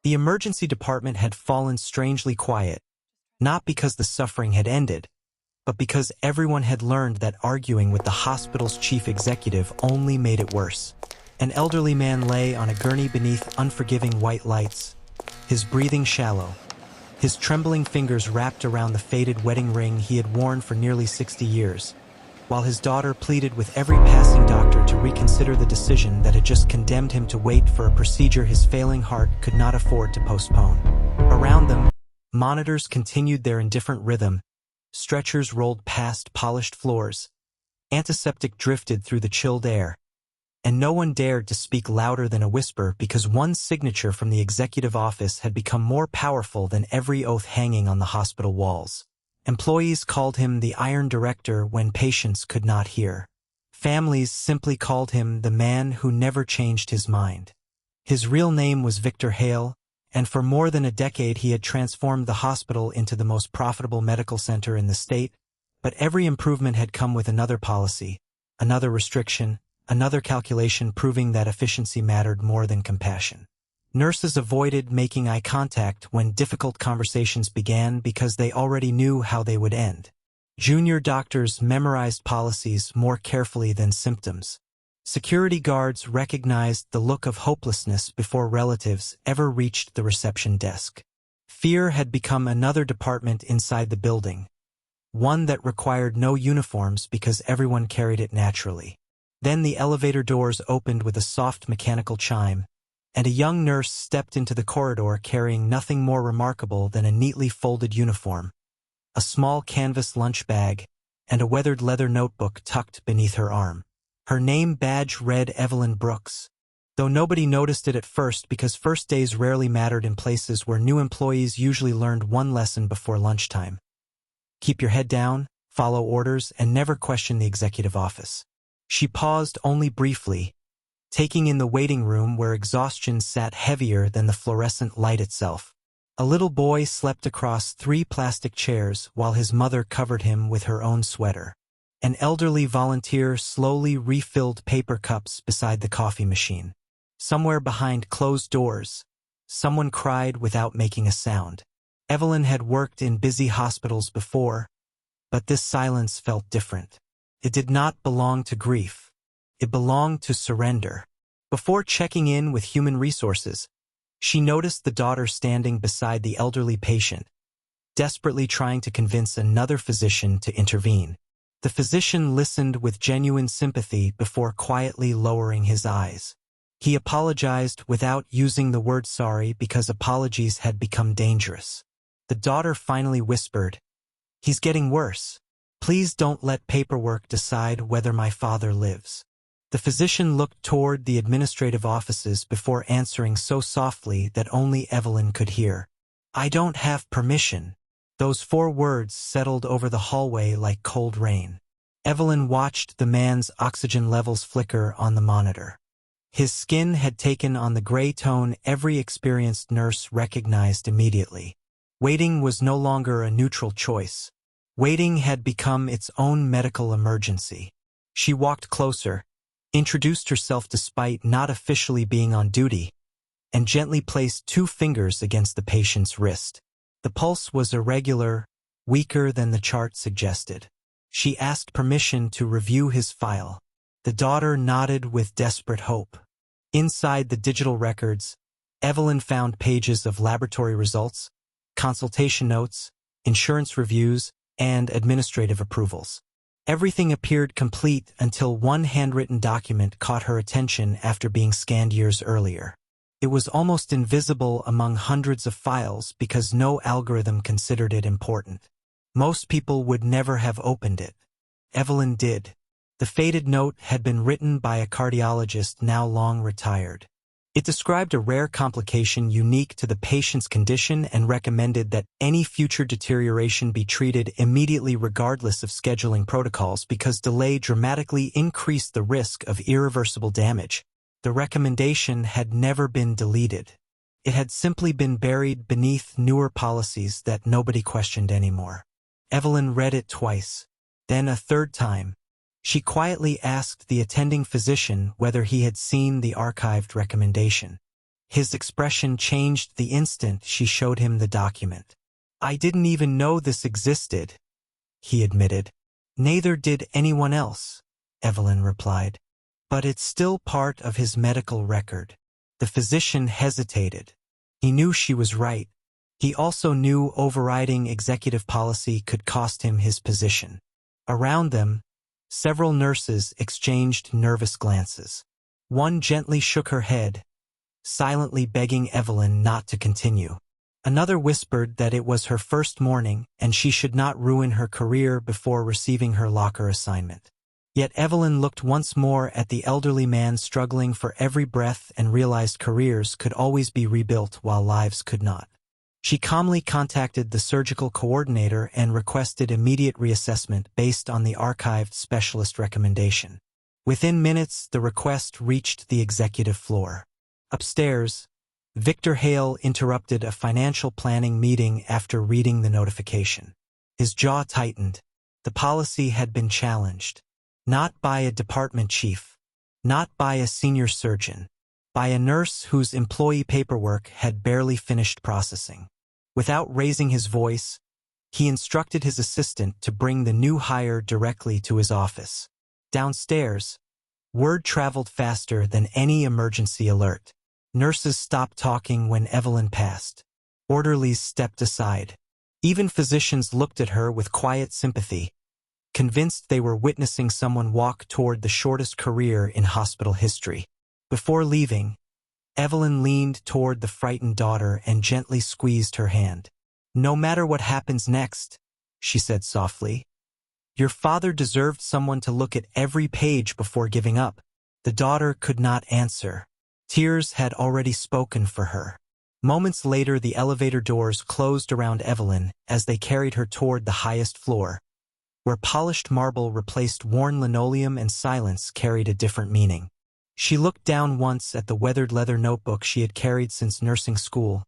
The emergency department had fallen strangely quiet, not because the suffering had ended, but because everyone had learned that arguing with the hospital's chief executive only made it worse. An elderly man lay on a gurney beneath unforgiving white lights, his breathing shallow, his trembling fingers wrapped around the faded wedding ring he had worn for nearly 60 years, while his daughter pleaded with every passing doctor to reconsider the decision that had just condemned him to wait for a procedure his failing heart could not afford to postpone. Around them, monitors continued their indifferent rhythm, stretchers rolled past polished floors, antiseptic drifted through the chilled air, and no one dared to speak louder than a whisper because one signature from the executive office had become more powerful than every oath hanging on the hospital walls. Employees called him the Iron Director when patients could not hear. Families simply called him the man who never changed his mind. His real name was Victor Hale, and for more than a decade he had transformed the hospital into the most profitable medical center in the state, but every improvement had come with another policy, another restriction, another calculation proving that efficiency mattered more than compassion. Nurses avoided making eye contact when difficult conversations began because they already knew how they would end. Junior doctors memorized policies more carefully than symptoms. Security guards recognized the look of hopelessness before relatives ever reached the reception desk. Fear had become another department inside the building, one that required no uniforms because everyone carried it naturally. Then the elevator doors opened with a soft mechanical chime, and a young nurse stepped into the corridor carrying nothing more remarkable than a neatly folded uniform, a small canvas lunch bag, and a weathered leather notebook tucked beneath her arm. Her name badge read Evelyn Brooks, though nobody noticed it at first because first days rarely mattered in places where new employees usually learned one lesson before lunchtime. Keep your head down, follow orders, and never question the executive office. She paused only briefly, taking in the waiting room where exhaustion sat heavier than the fluorescent light itself. A little boy slept across 3 plastic chairs while his mother covered him with her own sweater. An elderly volunteer slowly refilled paper cups beside the coffee machine. Somewhere behind closed doors, someone cried without making a sound. Evelyn had worked in busy hospitals before, but this silence felt different. It did not belong to grief. It belonged to surrender. Before checking in with human resources, she noticed the daughter standing beside the elderly patient, desperately trying to convince another physician to intervene. The physician listened with genuine sympathy before quietly lowering his eyes. He apologized without using the word sorry because apologies had become dangerous. The daughter finally whispered, "He's getting worse. Please don't let paperwork decide whether my father lives." The physician looked toward the administrative offices before answering so softly that only Evelyn could hear. "I don't have permission." Those 4 words settled over the hallway like cold rain. Evelyn watched the man's oxygen levels flicker on the monitor. His skin had taken on the gray tone every experienced nurse recognized immediately. Waiting was no longer a neutral choice. Waiting had become its own medical emergency. She walked closer, introduced herself despite not officially being on duty, and gently placed 2 fingers against the patient's wrist. The pulse was irregular, weaker than the chart suggested. She asked permission to review his file. The daughter nodded with desperate hope. Inside the digital records, Evelyn found pages of laboratory results, consultation notes, insurance reviews, and administrative approvals. Everything appeared complete until one handwritten document caught her attention after being scanned years earlier. It was almost invisible among hundreds of files because no algorithm considered it important. Most people would never have opened it. Evelyn did. The faded note had been written by a cardiologist now long retired. It described a rare complication unique to the patient's condition and recommended that any future deterioration be treated immediately regardless of scheduling protocols because delay dramatically increased the risk of irreversible damage. The recommendation had never been deleted. It had simply been buried beneath newer policies that nobody questioned anymore. Evelyn read it twice, then a third time. She quietly asked the attending physician whether he had seen the archived recommendation. His expression changed the instant she showed him the document. "I didn't even know this existed," he admitted. "Neither did anyone else," Evelyn replied. "But it's still part of his medical record." The physician hesitated. He knew she was right. He also knew overriding executive policy could cost him his position. Around them, several nurses exchanged nervous glances. One gently shook her head, silently begging Evelyn not to continue. Another whispered that it was her first morning and she should not ruin her career before receiving her locker assignment. Yet Evelyn looked once more at the elderly man struggling for every breath and realized careers could always be rebuilt while lives could not. She calmly contacted the surgical coordinator and requested immediate reassessment based on the archived specialist recommendation. Within minutes, the request reached the executive floor. Upstairs, Victor Hale interrupted a financial planning meeting after reading the notification. His jaw tightened. The policy had been challenged. Not by a department chief, not by a senior surgeon, by a nurse whose employee paperwork had barely finished processing. Without raising his voice, he instructed his assistant to bring the new hire directly to his office. Downstairs, word traveled faster than any emergency alert. Nurses stopped talking when Evelyn passed. Orderlies stepped aside. Even physicians looked at her with quiet sympathy, convinced they were witnessing someone walk toward the shortest career in hospital history. Before leaving, Evelyn leaned toward the frightened daughter and gently squeezed her hand. "No matter what happens next," she said softly, "your father deserved someone to look at every page before giving up." The daughter could not answer. Tears had already spoken for her. Moments later, the elevator doors closed around Evelyn as they carried her toward the highest floor, where polished marble replaced worn linoleum and silence carried a different meaning. She looked down once at the weathered leather notebook she had carried since nursing school,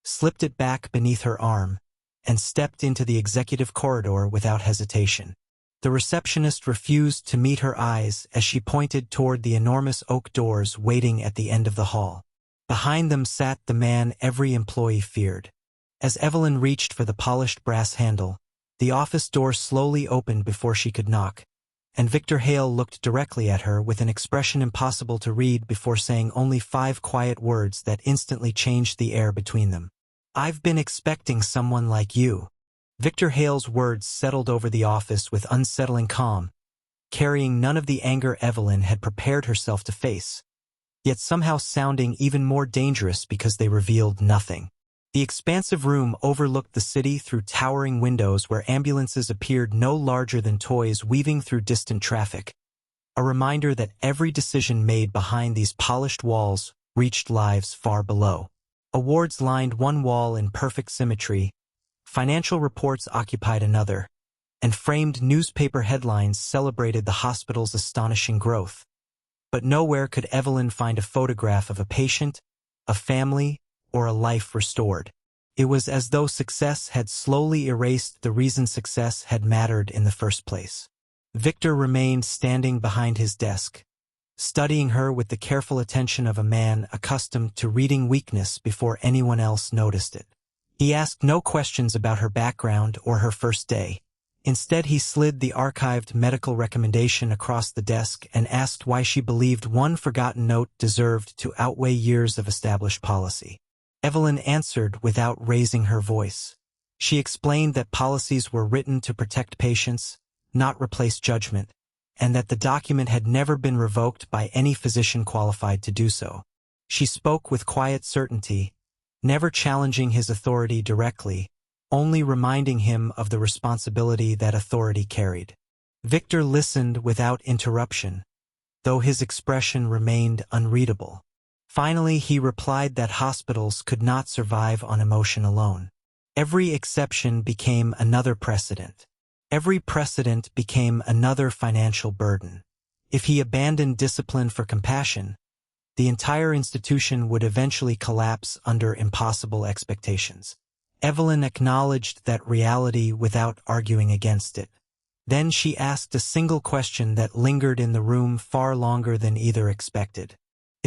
slipped it back beneath her arm, and stepped into the executive corridor without hesitation. The receptionist refused to meet her eyes as she pointed toward the enormous oak doors waiting at the end of the hall. Behind them sat the man every employee feared. As Evelyn reached for the polished brass handle, the office door slowly opened before she could knock, and Victor Hale looked directly at her with an expression impossible to read before saying only 5 quiet words that instantly changed the air between them. "I've been expecting someone like you." Victor Hale's words settled over the office with unsettling calm, carrying none of the anger Evelyn had prepared herself to face, yet somehow sounding even more dangerous because they revealed nothing. The expansive room overlooked the city through towering windows where ambulances appeared no larger than toys weaving through distant traffic, a reminder that every decision made behind these polished walls reached lives far below. Awards lined one wall in perfect symmetry, financial reports occupied another, and framed newspaper headlines celebrated the hospital's astonishing growth. But nowhere could Evelyn find a photograph of a patient, a family, or a life restored. It was as though success had slowly erased the reason success had mattered in the first place. Victor remained standing behind his desk, studying her with the careful attention of a man accustomed to reading weakness before anyone else noticed it. He asked no questions about her background or her first day. Instead, he slid the archived medical recommendation across the desk and asked why she believed one forgotten note deserved to outweigh years of established policy. Evelyn answered without raising her voice. She explained that policies were written to protect patients, not replace judgment, and that the document had never been revoked by any physician qualified to do so. She spoke with quiet certainty, never challenging his authority directly, only reminding him of the responsibility that authority carried. Victor listened without interruption, though his expression remained unreadable. Finally, he replied that hospitals could not survive on emotion alone. Every exception became another precedent. Every precedent became another financial burden. If he abandoned discipline for compassion, the entire institution would eventually collapse under impossible expectations. Evelyn acknowledged that reality without arguing against it. Then she asked a single question that lingered in the room far longer than either expected.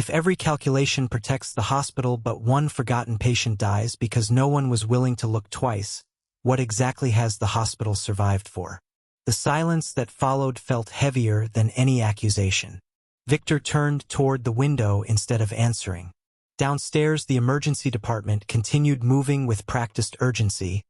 If every calculation protects the hospital but one forgotten patient dies because no one was willing to look twice, what exactly has the hospital survived for? The silence that followed felt heavier than any accusation. Victor turned toward the window instead of answering. Downstairs, the emergency department continued moving with practiced urgency,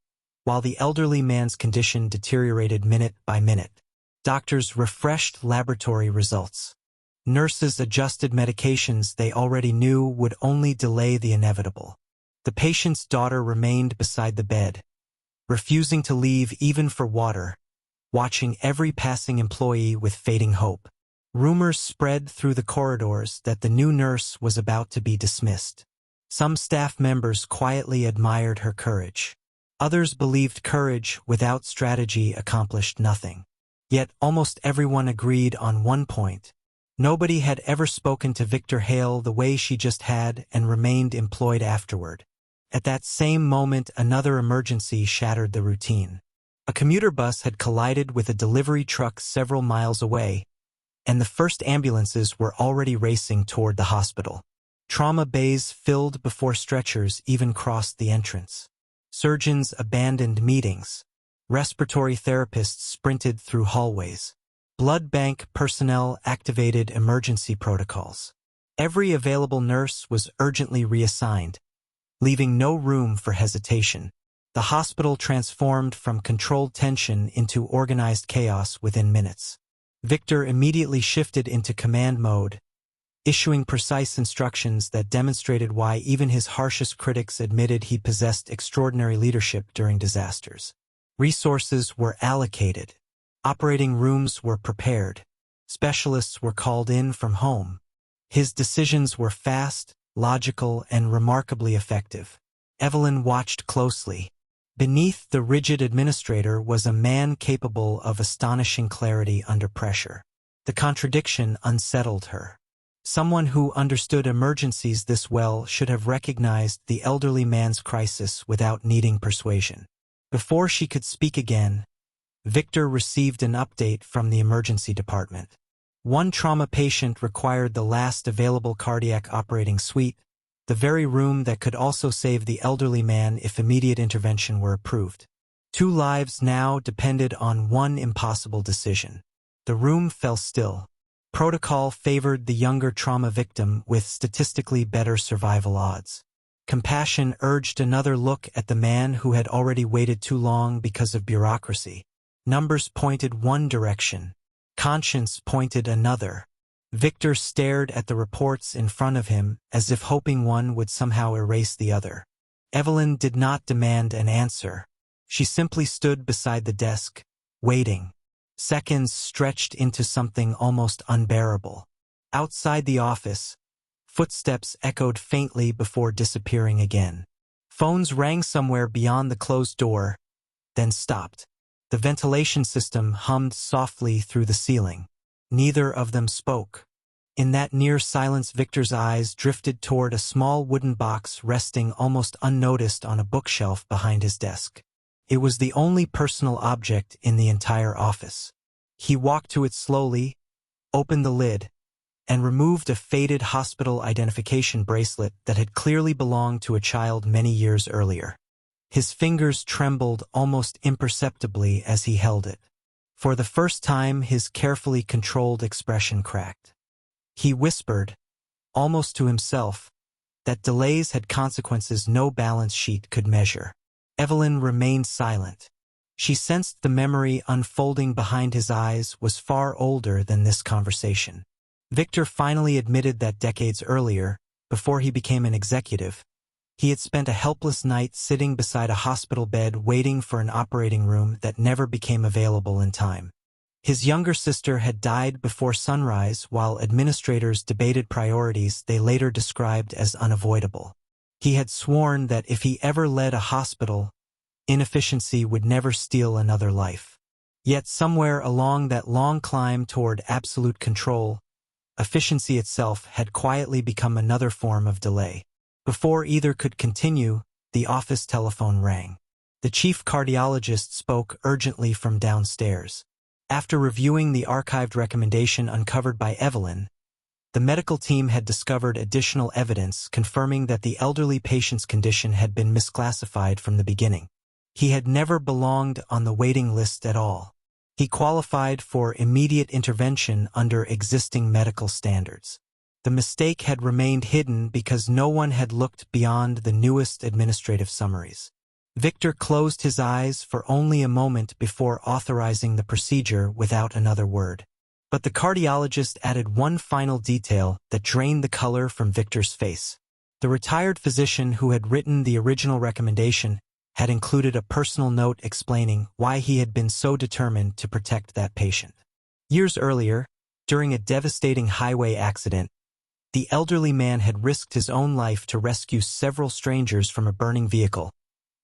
while the elderly man's condition deteriorated minute by minute. Doctors refreshed laboratory results. Nurses adjusted medications they already knew would only delay the inevitable. The patient's daughter remained beside the bed, refusing to leave even for water, watching every passing employee with fading hope. Rumors spread through the corridors that the new nurse was about to be dismissed. Some staff members quietly admired her courage. Others believed courage without strategy accomplished nothing. Yet almost everyone agreed on one point. Nobody had ever spoken to Victor Hale the way she just had and remained employed afterward. At that same moment, another emergency shattered the routine. A commuter bus had collided with a delivery truck several miles away, and the first ambulances were already racing toward the hospital. Trauma bays filled before stretchers even crossed the entrance. Surgeons abandoned meetings. Respiratory therapists sprinted through hallways. Blood bank personnel activated emergency protocols. Every available nurse was urgently reassigned, leaving no room for hesitation. The hospital transformed from controlled tension into organized chaos within minutes. Victor immediately shifted into command mode, issuing precise instructions that demonstrated why even his harshest critics admitted he possessed extraordinary leadership during disasters. Resources were allocated. Operating rooms were prepared. Specialists were called in from home. His decisions were fast, logical, and remarkably effective. Evelyn watched closely. Beneath the rigid administrator was a man capable of astonishing clarity under pressure. The contradiction unsettled her. Someone who understood emergencies this well should have recognized the elderly man's crisis without needing persuasion. Before she could speak again, Victor received an update from the emergency department. One trauma patient required the last available cardiac operating suite, the very room that could also save the elderly man if immediate intervention were approved. 2 lives now depended on one impossible decision. The room fell still. Protocol favored the younger trauma victim with statistically better survival odds. Compassion urged another look at the man who had already waited too long because of bureaucracy. Numbers pointed one direction. Conscience pointed another. Victor stared at the reports in front of him as if hoping one would somehow erase the other. Evelyn did not demand an answer. She simply stood beside the desk, waiting. Seconds stretched into something almost unbearable. Outside the office, footsteps echoed faintly before disappearing again. Phones rang somewhere beyond the closed door, then stopped. The ventilation system hummed softly through the ceiling. Neither of them spoke. In that near silence, Victor's eyes drifted toward a small wooden box resting almost unnoticed on a bookshelf behind his desk. It was the only personal object in the entire office. He walked to it slowly, opened the lid, and removed a faded hospital identification bracelet that had clearly belonged to a child many years earlier. His fingers trembled almost imperceptibly as he held it. For the first time, his carefully controlled expression cracked. He whispered, almost to himself, that delays had consequences no balance sheet could measure. Evelyn remained silent. She sensed the memory unfolding behind his eyes was far older than this conversation. Victor finally admitted that decades earlier, before he became an executive, he had spent a helpless night sitting beside a hospital bed waiting for an operating room that never became available in time. His younger sister had died before sunrise while administrators debated priorities they later described as unavoidable. He had sworn that if he ever led a hospital, inefficiency would never steal another life. Yet somewhere along that long climb toward absolute control, efficiency itself had quietly become another form of delay. Before either could continue, the office telephone rang. The chief cardiologist spoke urgently from downstairs. After reviewing the archived recommendation uncovered by Evelyn, The medical team had discovered additional evidence confirming that the elderly patient's condition had been misclassified from the beginning. He had never belonged on the waiting list at all. He qualified for immediate intervention under existing medical standards. The mistake had remained hidden because no one had looked beyond the newest administrative summaries. Victor closed his eyes for only a moment before authorizing the procedure without another word. But the cardiologist added one final detail that drained the color from Victor's face. The retired physician who had written the original recommendation had included a personal note explaining why he had been so determined to protect that patient. Years earlier, during a devastating highway accident, the elderly man had risked his own life to rescue several strangers from a burning vehicle,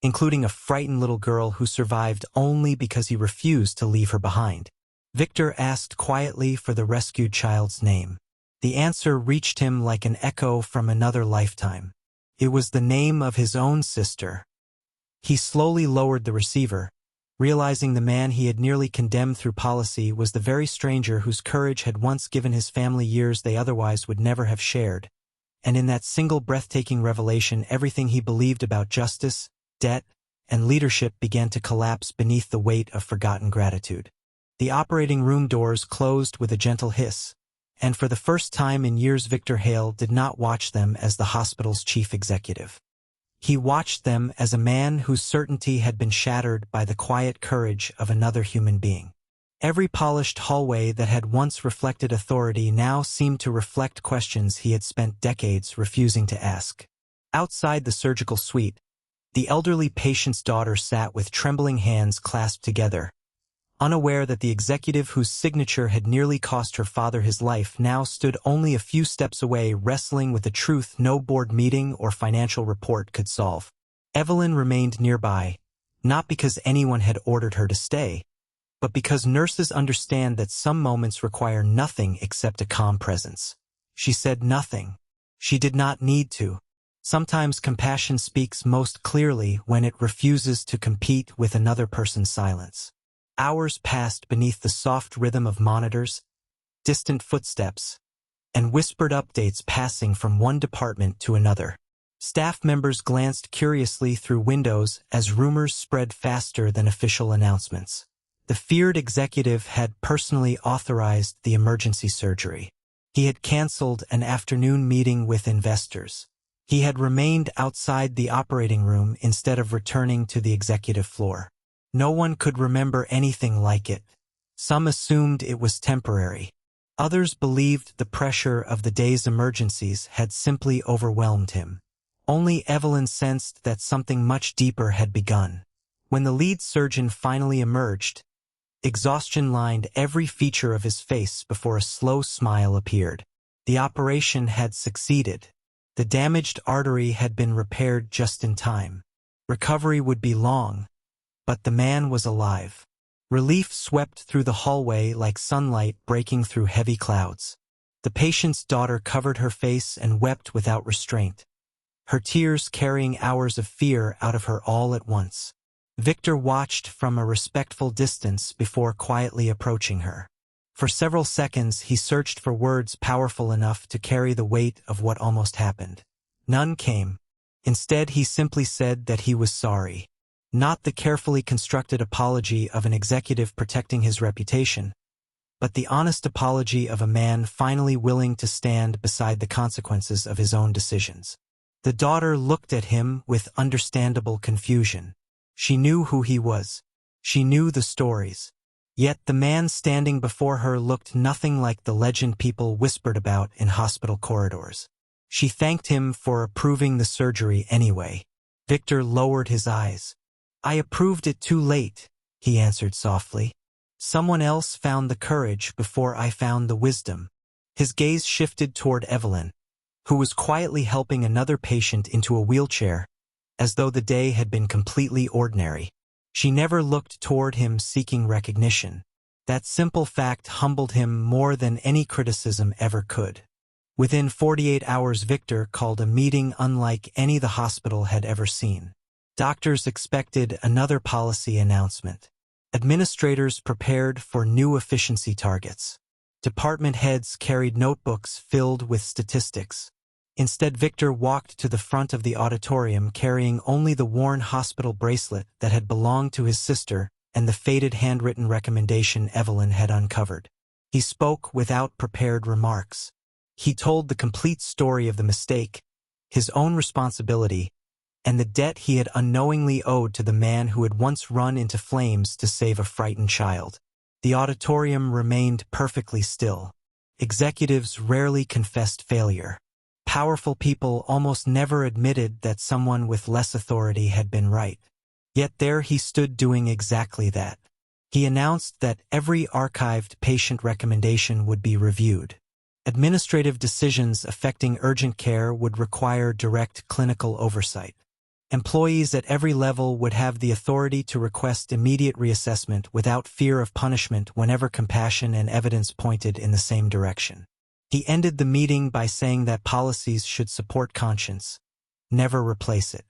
including a frightened little girl who survived only because he refused to leave her behind. Victor asked quietly for the rescued child's name. The answer reached him like an echo from another lifetime. It was the name of his own sister. He slowly lowered the receiver, realizing the man he had nearly condemned through policy was the very stranger whose courage had once given his family years they otherwise would never have shared. And in that single breathtaking revelation, everything he believed about justice, debt, and leadership began to collapse beneath the weight of forgotten gratitude. The operating room doors closed with a gentle hiss, and for the first time in years Victor Hale did not watch them as the hospital's chief executive. He watched them as a man whose certainty had been shattered by the quiet courage of another human being. Every polished hallway that had once reflected authority now seemed to reflect questions he had spent decades refusing to ask. Outside the surgical suite, the elderly patient's daughter sat with trembling hands clasped together, unaware that the executive whose signature had nearly cost her father his life now stood only a few steps away, wrestling with a truth no board meeting or financial report could solve. Evelyn remained nearby, not because anyone had ordered her to stay, but because nurses understand that some moments require nothing except a calm presence. She said nothing. She did not need to. Sometimes compassion speaks most clearly when it refuses to compete with another person's silence. Hours passed beneath the soft rhythm of monitors, distant footsteps, and whispered updates passing from one department to another. Staff members glanced curiously through windows as rumors spread faster than official announcements. The feared executive had personally authorized the emergency surgery. He had canceled an afternoon meeting with investors. He had remained outside the operating room instead of returning to the executive floor. No one could remember anything like it. Some assumed it was temporary. Others believed the pressure of the day's emergencies had simply overwhelmed him. Only Evelyn sensed that something much deeper had begun. When the lead surgeon finally emerged, exhaustion lined every feature of his face before a slow smile appeared. The operation had succeeded. The damaged artery had been repaired just in time. Recovery would be long, but the man was alive. Relief swept through the hallway like sunlight breaking through heavy clouds. The patient's daughter covered her face and wept without restraint, her tears carrying hours of fear out of her all at once. Victor watched from a respectful distance before quietly approaching her. For several seconds he searched for words powerful enough to carry the weight of what almost happened. None came. Instead he simply said that he was sorry. Not the carefully constructed apology of an executive protecting his reputation, but the honest apology of a man finally willing to stand beside the consequences of his own decisions. The daughter looked at him with understandable confusion. She knew who he was. She knew the stories. Yet the man standing before her looked nothing like the legend people whispered about in hospital corridors. She thanked him for approving the surgery anyway. Victor lowered his eyes. "I approved it too late," he answered softly. "Someone else found the courage before I found the wisdom." His gaze shifted toward Evelyn, who was quietly helping another patient into a wheelchair, as though the day had been completely ordinary. She never looked toward him seeking recognition. That simple fact humbled him more than any criticism ever could. Within 48 hours, Victor called a meeting unlike any the hospital had ever seen. Doctors expected another policy announcement. Administrators prepared for new efficiency targets. Department heads carried notebooks filled with statistics. Instead, Victor walked to the front of the auditorium carrying only the worn hospital bracelet that had belonged to his sister and the faded handwritten recommendation Evelyn had uncovered. He spoke without prepared remarks. He told the complete story of the mistake, his own responsibility, and the debt he had unknowingly owed to the man who had once run into flames to save a frightened child. The auditorium remained perfectly still. Executives rarely confessed failure. Powerful people almost never admitted that someone with less authority had been right. Yet there he stood doing exactly that. He announced that every archived patient recommendation would be reviewed. Administrative decisions affecting urgent care would require direct clinical oversight. Employees at every level would have the authority to request immediate reassessment without fear of punishment whenever compassion and evidence pointed in the same direction. He ended the meeting by saying that policies should support conscience, never replace it.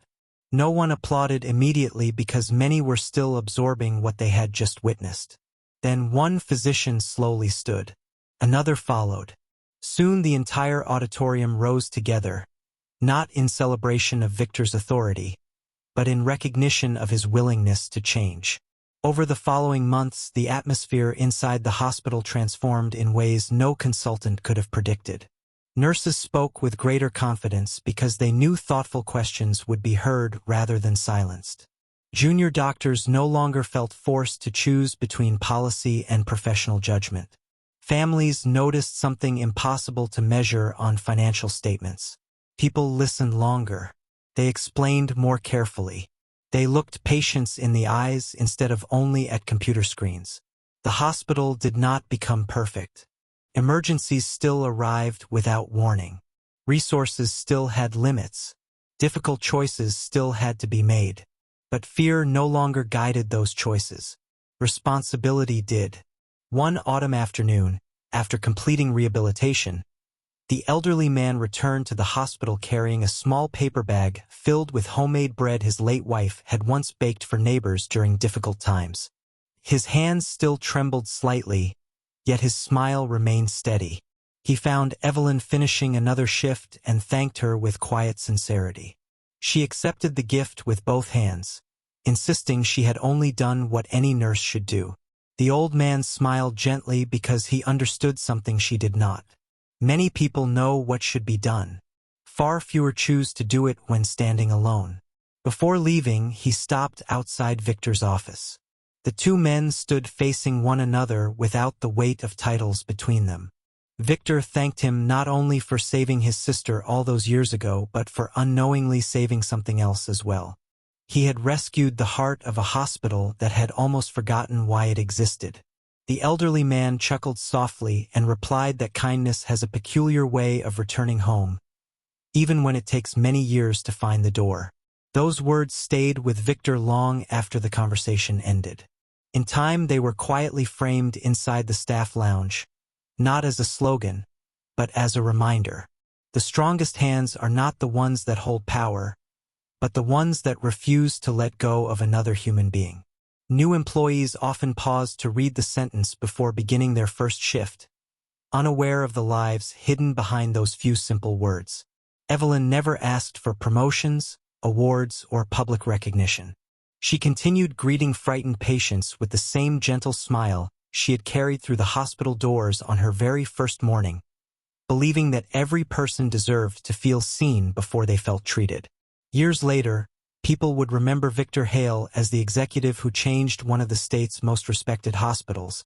No one applauded immediately because many were still absorbing what they had just witnessed. Then one physician slowly stood. Another followed. Soon the entire auditorium rose together, not in celebration of Victor's authority, but in recognition of his willingness to change. Over the following months, the atmosphere inside the hospital transformed in ways no consultant could have predicted. Nurses spoke with greater confidence because they knew thoughtful questions would be heard rather than silenced. Junior doctors no longer felt forced to choose between policy and professional judgment. Families noticed something impossible to measure on financial statements. People listened longer. They explained more carefully. They looked patients in the eyes instead of only at computer screens. The hospital did not become perfect. Emergencies still arrived without warning. Resources still had limits. Difficult choices still had to be made. But fear no longer guided those choices. Responsibility did. One autumn afternoon, after completing rehabilitation, the elderly man returned to the hospital carrying a small paper bag filled with homemade bread his late wife had once baked for neighbors during difficult times. His hands still trembled slightly, yet his smile remained steady. He found Evelyn finishing another shift and thanked her with quiet sincerity. She accepted the gift with both hands, insisting she had only done what any nurse should do. The old man smiled gently because he understood something she did not. Many people know what should be done. Far fewer choose to do it when standing alone. Before leaving, he stopped outside Victor's office. The two men stood facing one another without the weight of titles between them. Victor thanked him not only for saving his sister all those years ago, but for unknowingly saving something else as well. He had rescued the heart of a hospital that had almost forgotten why it existed. The elderly man chuckled softly and replied that kindness has a peculiar way of returning home, even when it takes many years to find the door. Those words stayed with Victor long after the conversation ended. In time, they were quietly framed inside the staff lounge, not as a slogan, but as a reminder. The strongest hands are not the ones that hold power, but the ones that refuse to let go of another human being. New employees often paused to read the sentence before beginning their first shift, unaware of the lives hidden behind those few simple words. Evelyn never asked for promotions, awards, or public recognition. She continued greeting frightened patients with the same gentle smile she had carried through the hospital doors on her very first morning, believing that every person deserved to feel seen before they felt treated. Years later, people would remember Victor Hale as the executive who changed one of the state's most respected hospitals.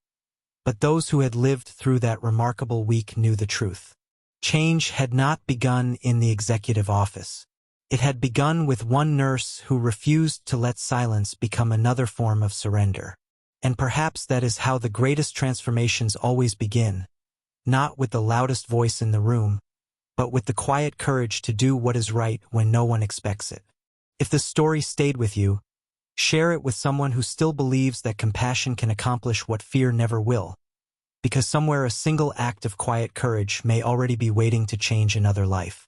But those who had lived through that remarkable week knew the truth. Change had not begun in the executive office. It had begun with one nurse who refused to let silence become another form of surrender. And perhaps that is how the greatest transformations always begin, not with the loudest voice in the room, but with the quiet courage to do what is right when no one expects it. If the story stayed with you, share it with someone who still believes that compassion can accomplish what fear never will, because somewhere a single act of quiet courage may already be waiting to change another life.